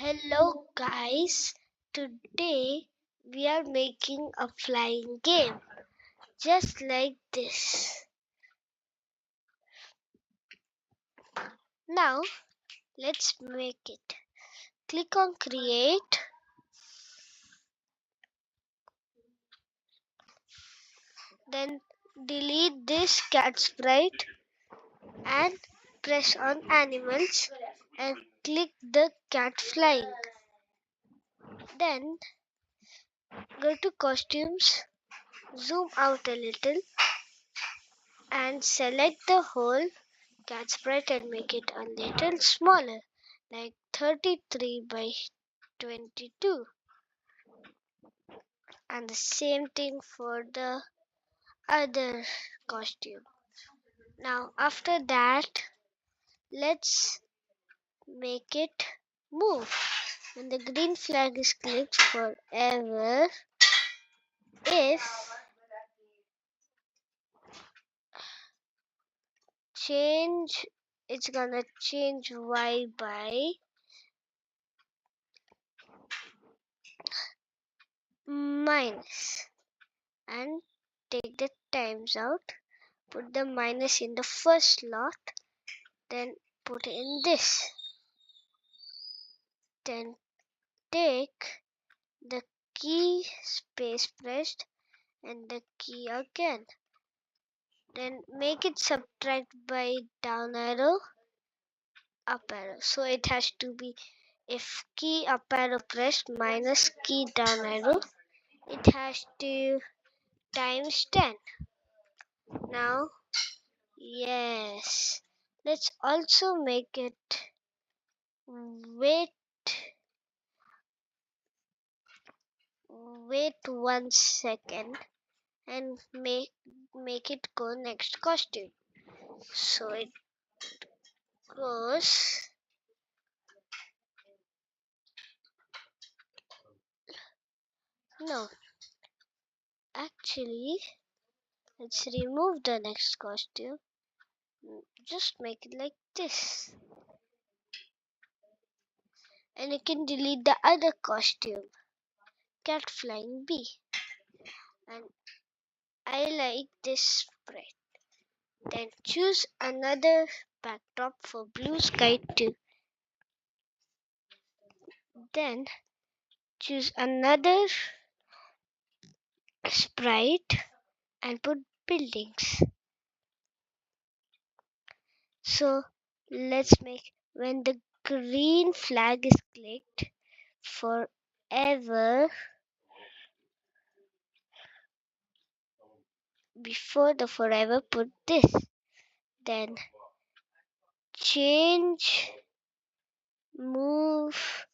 Hello guys, today we are making a flying game just like this. Now let's make it. Click on create, then delete this cat sprite and press on animals and click the cat flying. Then go to costumes, zoom out a little and select the whole cat sprite and make it a little smaller, like 33 by 22. And the same thing for the other costume. Now, after that, let's make it move. When the green flag is clicked forever, if change, it's gonna change y by minus and take the times out, put the minus in the first slot, then put in this, then take the key space pressed and the key again, then make it subtract by down arrow up arrow, so it has to be if key up arrow pressed minus key down arrow, it has to times 10. Now yes, let's also make it wait 1 second and make it go next costume. So it goes no, actually let's remove the next costume, just make it like this, and you can delete the other costume, cat flying bee, and I like this sprite. Then choose another backdrop for blue sky too. Then choose another sprite and put buildings. So let's make when the green flag is clicked forever, before the forever put this, then change move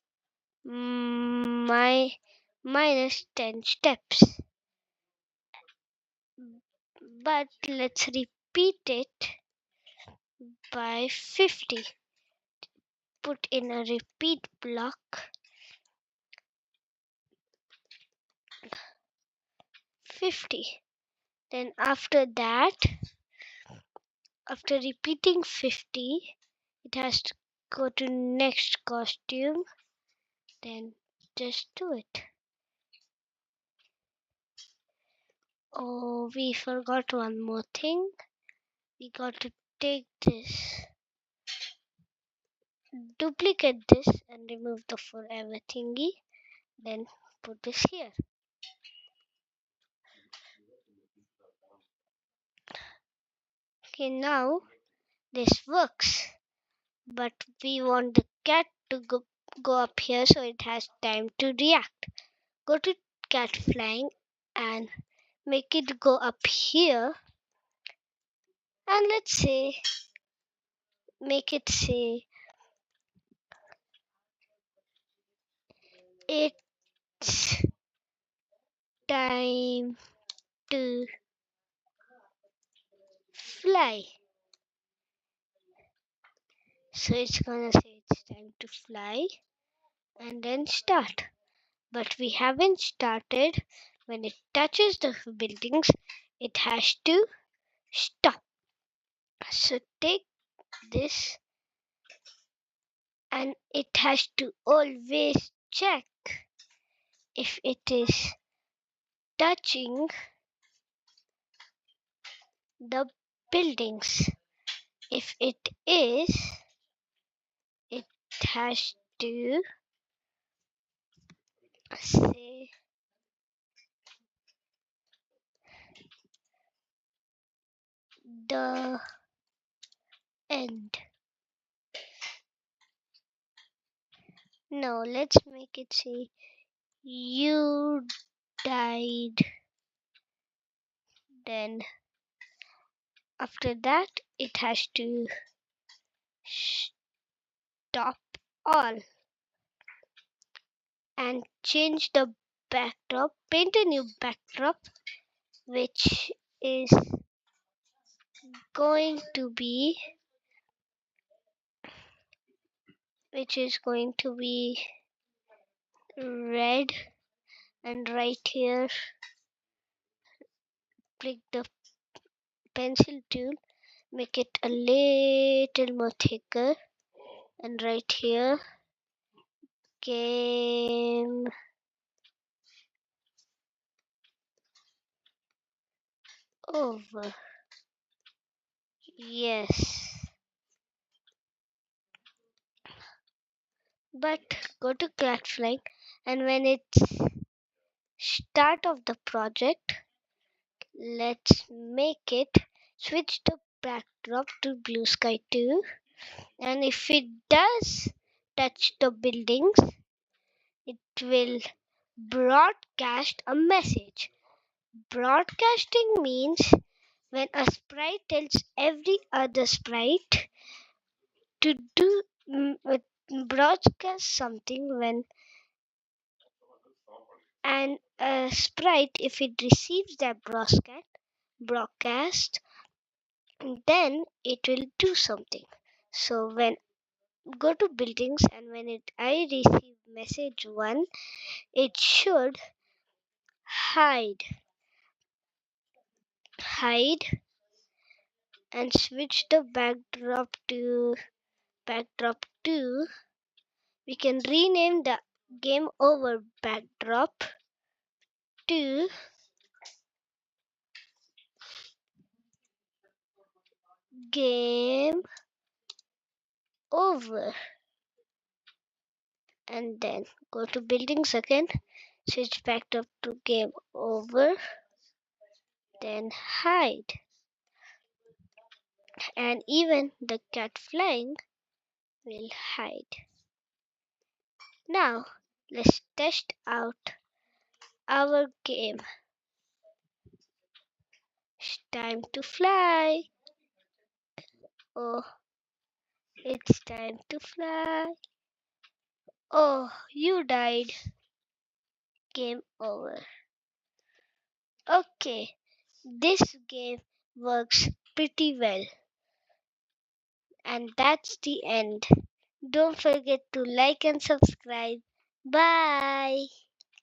my minus 10 steps, but let's repeat it by 50, put in a repeat block 50. Then after that, after repeating 50, it has to go to next costume, then just do it. Oh, we forgot one more thing. We got to take this, duplicate this and remove the forever thingy, then put this here. Okay, now this works, but we want the cat to go up here so it has time to react. Go to cat flying and make it go up here, and let's say make it say it's time to fly. So it's gonna say it's time to fly and then start. But we haven't started. When it touches the buildings, it has to stop. So take this and it has to always check if it is touching the buildings. If it is, it has to say the end. No, let's make it say you died. Then after that, it has to stop all and change the backdrop, paint a new backdrop, which is going to be red, and right here click the pencil tool, make it a little more thicker, and right here game over. Yes, but go to Catfly, and when it's start of the project, let's make it switch the backdrop to blue sky too, and if it does touch the buildings, it will broadcast a message. Broadcasting means when a sprite tells every other sprite to do broadcast something, when and a sprite, if it receives that broadcast, then it will do something. So when go to buildings, and when I receive message 1, it should hide and switch the backdrop to, we can rename the game over backdrop to game over, and then go to buildings again, switch backdrop to game over, then hide, and even the cat flying will hide. Now let's test out our game. It's time to fly. Oh, it's time to fly. Oh, you died. Game over. Okay, this game works pretty well. And that's the end. Don't forget to like and subscribe. Bye.